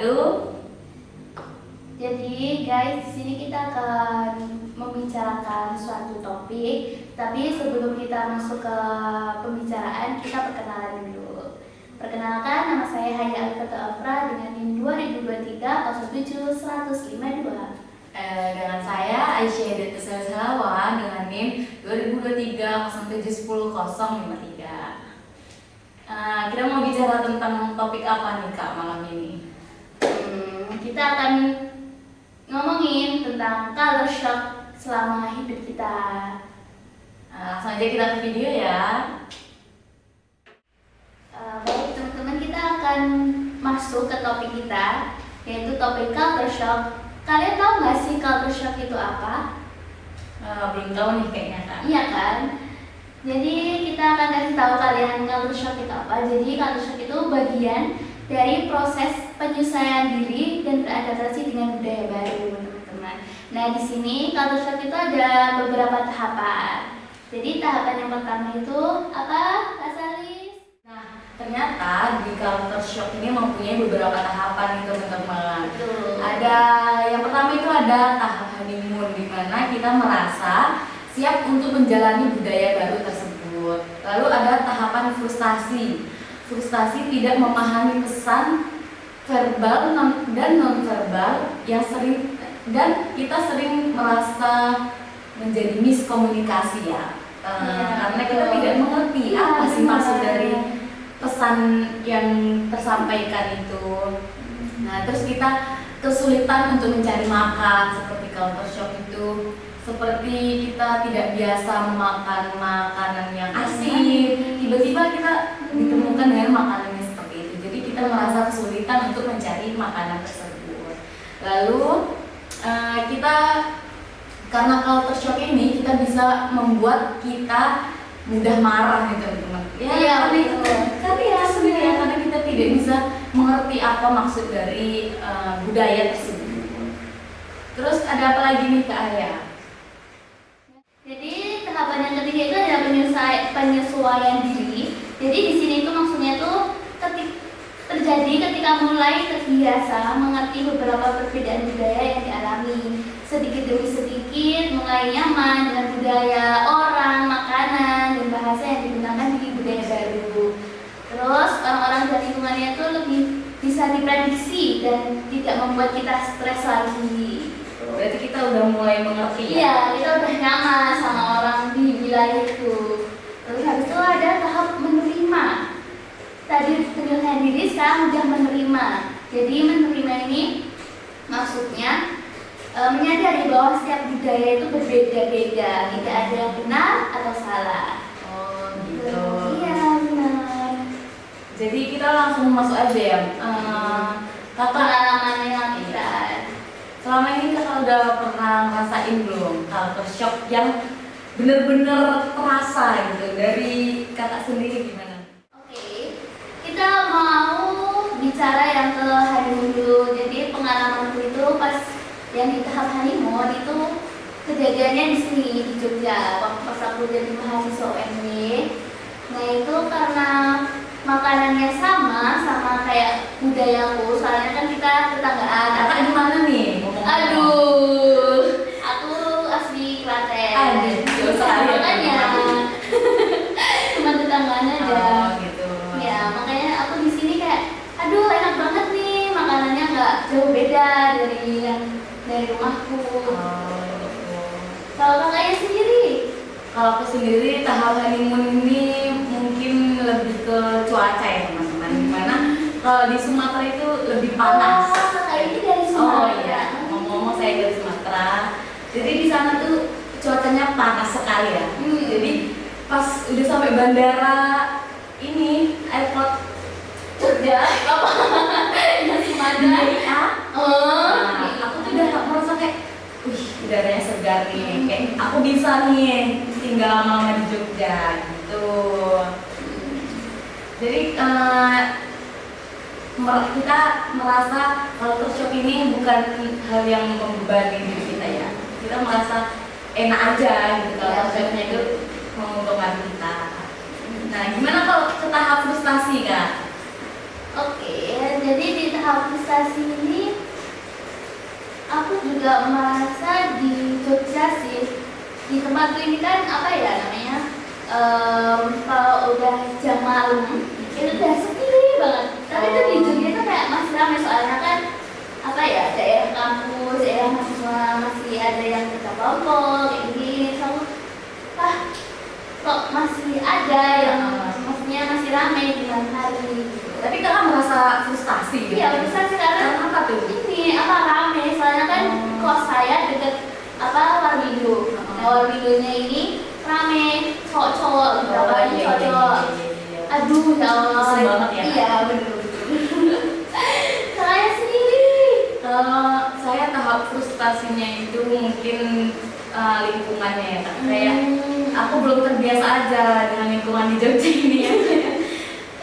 Halo. Jadi guys, di sini kita akan membicarakan suatu topik. Tapi sebelum kita masuk ke pembicaraan, kita perkenalan dulu. Perkenalkan, nama saya Haya Alfata Afra dengan NIM 2023 07 152. Dengan saya Aisyah Datu Salawa dengan NIM 2023 07 10 053. Kita mau bicara tentang topik apa nih Kak malam ini? Kita akan ngomongin tentang culture shock selama hidup kita. Langsung aja kita ke video ya. Baik teman-teman, kita akan masuk ke topik kita, yaitu topik culture shock. Kalian tahu nggak sih culture shock itu apa? Belum tahu nih kayaknya Kak. Iya kan? Jadi kita akan kasih tahu kalian culture shock itu apa. Jadi culture shock itu bagian dari proses penyesuaian diri dan beradaptasi dengan budaya baru, teman-teman. Nah, di sini culture shock itu ada beberapa tahapan. Jadi tahapan yang pertama itu apa, Kak Salis? Nah, ternyata di culture shock ini mempunyai beberapa tahapan nih teman-teman. Betul. Ada yang pertama itu ada tahap honeymoon, di mana kita merasa siap untuk menjalani budaya baru tersebut. Lalu ada tahapan frustasi. Frustasi tidak memahami pesan verbal dan non-verbal yang sering, dan kita sering merasa menjadi miskomunikasi ya. Karena kita tidak mengerti apa sih maksud dari pesan yang tersampaikan itu. Nah, terus kita kesulitan untuk mencari makan seperti culture shock itu. Seperti kita tidak biasa memakan makanan yang asin, tiba-tiba kita ditemukan dengan makanan yang seperti itu. Jadi kita merasa kesulitan untuk mencari makanan tersebut. Lalu kita, karena culture shock ini, kita bisa membuat kita mudah marah nih teman-teman. Iya, Karena kita tidak bisa mengerti apa maksud dari budaya tersebut. Terus ada apa lagi nih Kak Aya? Jadi tahapan yang ketiga itu adalah penyesuaian diri. Jadi di sini itu maksudnya tuh terjadi ketika mulai terbiasa mengerti beberapa perbedaan budaya yang dialami. Sedikit demi sedikit mulai nyaman dengan budaya orang, makanan, dan bahasa yang digunakan di budaya baru. Terus orang-orang dan lingkungannya itu lebih bisa diprediksi dan tidak membuat kita stres lagi. Berarti kita udah mulai mengerti ya? Iya, kita udah nyaman sama orang di wilayah itu. Terus habis itu ada tahap menerima. Tadi penilaian diri, sekarang udah menerima. Jadi menerima ini maksudnya menyadari bahwa setiap budaya itu berbeda-beda, tidak ada yang benar atau salah. Oh gitu. Iya, benar. Jadi kita langsung masuk aja ya. Kakak, Pengalamannya kita. selama ini kakak udah pernah ngerasain belum culture shock yang bener-bener terasa gitu dari kakak sendiri gimana? Oke, kita mau bicara yang ke honeymoon dulu. Jadi pengalamanku itu pas yang di tahap honeymoon itu kejadiannya di sini di Jogja. Waktu pas aku jadi mahasiswa UNY. Nah itu karena makanannya sama kayak budayaku. Soalnya kan kita tetanggaan. Kakak di mana nih? Aduh, aku asli Klaten. Aduh, Makanya cuma tetanggaan aja. Oh gitu. Ya, makanya aku di sini kayak, aduh enak banget nih, makanannya nggak jauh beda dari yang dari rumahku. Oh, gitu. Kalau kakaknya sendiri? Kalau aku sendiri tahap honeymoon ini mungkin lebih ke cuaca ya teman-teman. Dimana kalau di Sumatera itu lebih panas. Oh, kakak ini dari Sumatera. Oh iya, ngomong-ngomong saya dari Sumatera. Jadi di sana tuh cuacanya panas sekali ya. Jadi pas udah sampai bandara ini airport Jogja, apa? Yang Sumatera. DIA. Nah, aku tuh udah merasa kayak, udaranya segar nih. Kayak aku bisa nih tinggal lama-lama di Jogja gitu. Jadi kita merasa culture shock ini bukan hal yang membebani diri kita ya. Kita merasa enak aja gitu kalau shocknya itu menguntungkan kita. Nah, gimana kalau ke tahap frustasi Kak? Oke, jadi di tahap frustasi juga merasa di Jogja sih, di tempatku ini kan apa ya namanya, kalau udah jam malam itu udah sepi banget. Tapi itu di Jogja itu kayak masih ramai soalnya kan apa ya, daerah kampus, daerah mahasiswa masih ada yang kerja kelompok kayak gini. Selalu kok masih ada yang maksudnya masih ramai di malam hari gitu. Tapi kakak merasa frustasi gitu? Iya, frustasi karena apa tuh? ini apa rame, soalnya kan kos saya deket apa Warmindo. Nah, Warmindonya ini rame cowok-cowok gitu, apalagi cowok. Aduh ya Allah, Pusing banget ya? Iya bener. Saya sendiri. Kalau saya tahap frustasinya itu mungkin lingkungannya ya Kak. Kayak aku belum terbiasa aja dengan lingkungan di Jogja ini ya.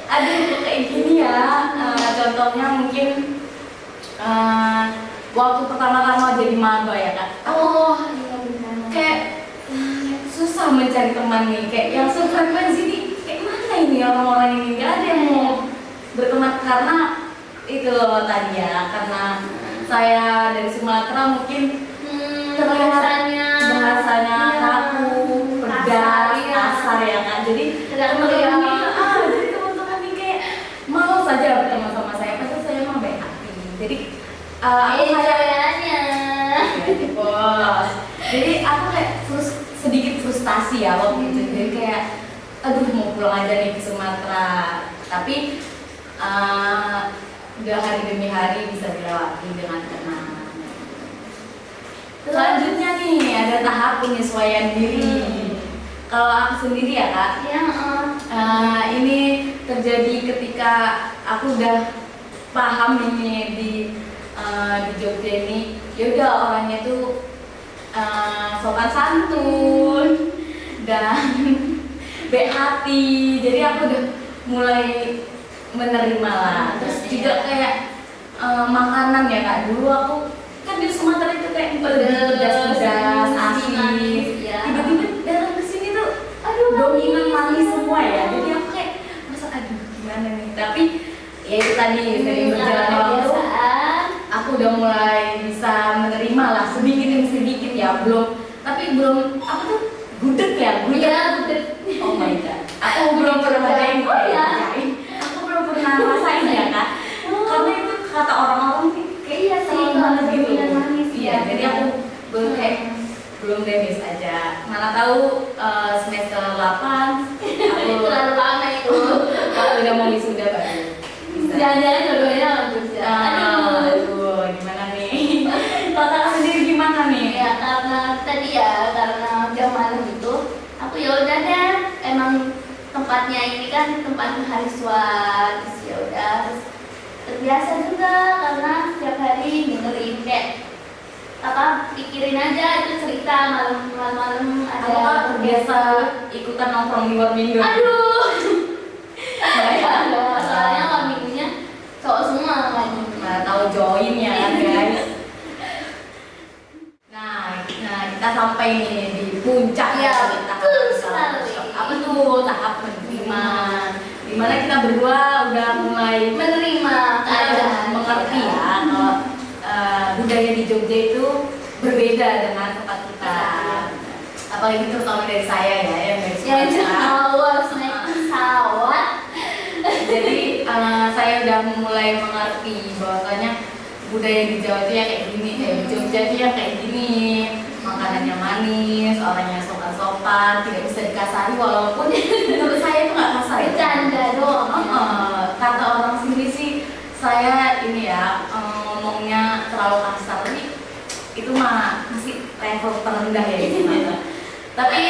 Aduh kok kayak gini ya. Contohnya mungkin waktu pertama-tama jadi maba ya Kak. Oh iya benar. Kayak susah mencari teman nih. Kayak yang sefrekuensi nih. Kayak mana ini orang-orang ini? Gak ada yang mau berteman karena itu tadi ya. Karena saya dari Sumatera mungkin bahasanya kaku, pedas, kasar ya kan. Jadi teman-teman ini kayak mau saja berteman sama saya, pasti saya mau baik hati. Jadi aku kayaknya bos. Jadi aku kayak sedikit frustasi ya waktu itu. Jadi kayak aduh mau pulang aja nih ke Sumatera. Tapi udah hari demi hari bisa dilewati dengan tenang. Selanjutnya nih ada tahap penyesuaian diri. Kalau aku sendiri ya Kak, ini terjadi ketika aku udah paham ini di Jogja ini. Ya udah orangnya tuh sopan santun dan baik hati. Jadi aku udah mulai menerima lah. Terus juga kayak makanan ya Kak. Dulu aku kan di Sumatera itu kayak pedas, asin. Tiba-tiba datang ke sini tuh, aduh dominan manis semua ya. Jadi aku kayak masa aduh gimana nih. Tapi ya itu tadi dari berjalannya waktu aku udah mulai bisa menerima lah sedikit demi sedikit ya. Belum apa tuh gudeg ya? Gudeg. Oh my god. Aku belum pernah rasain. Aku belum pernah rasain ya Kak. Karena itu kata orang-orang kayak selalu banget gitu. Iya, jadi aku belum demis aja. Mana tahu semester 8 aku Terlalu lama itu. udah mau wisuda baru. Jangan-jangan dua-duanya bagus ya. Aduh, gimana nih? Kakak sendiri gimana nih? Ya karena tadi ya karena jam malam itu aku ya udah deh, emang tempatnya ini kan tempat mahasiswa, terus ya udah terbiasa juga karena setiap hari dengerin kayak apa pikirin aja itu cerita malam-malam ada. Apakah terbiasa ikutan nongkrong di Warmindo? Aduh. Soalnya Warmindonya cowok semua kan. Nah, tahu join ya kan guys. Nah, kita sampai nih di puncak Ya, tahap betul sekali. apa tuh tahap penerima, dimana kita berdua udah mulai Menerima keadaan, mengerti ya kalau budaya di Jogja itu berbeda dengan tempat kita. Apalagi terutama dari saya ya yang dari Sumatera. harus naik pesawat. Jadi saya udah mulai mengerti bahwasanya budaya di Jawa itu ya kayak gini, kayak di Jogja itu ya kayak gini. Makanannya manis, orangnya sopan-sopan, tidak bisa dikasari walaupun menurut saya itu nggak kasar ya. Bercanda doang. Kata orang sendiri sih saya ini ya ngomongnya terlalu kasar, tapi itu mah masih level terendah ya di mana. Tapi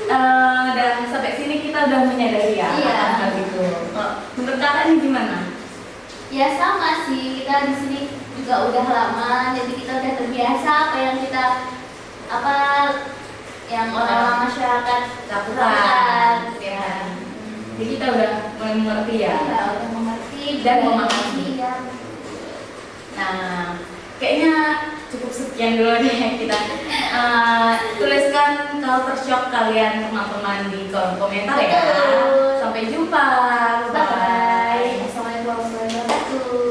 dan sampai sini kita udah menyadari ya akan hal itu. Menurut kakak ini gimana? Ya sama sih, kita di sini juga udah lama, jadi kita udah terbiasa apa yang kita yang orang-orang masyarakat Lakukan, ya. Jadi kita udah mulai mengerti ya. Ya, udah mengerti Dan memahami. Ya. Nah, kayaknya cukup sekian dulu deh kita. Tuliskan culture shock kalian teman-teman di kolom komentar ya. Betul. Sampai jumpa. Bye. Assalamualaikum warahmatullahi wabarakatuh.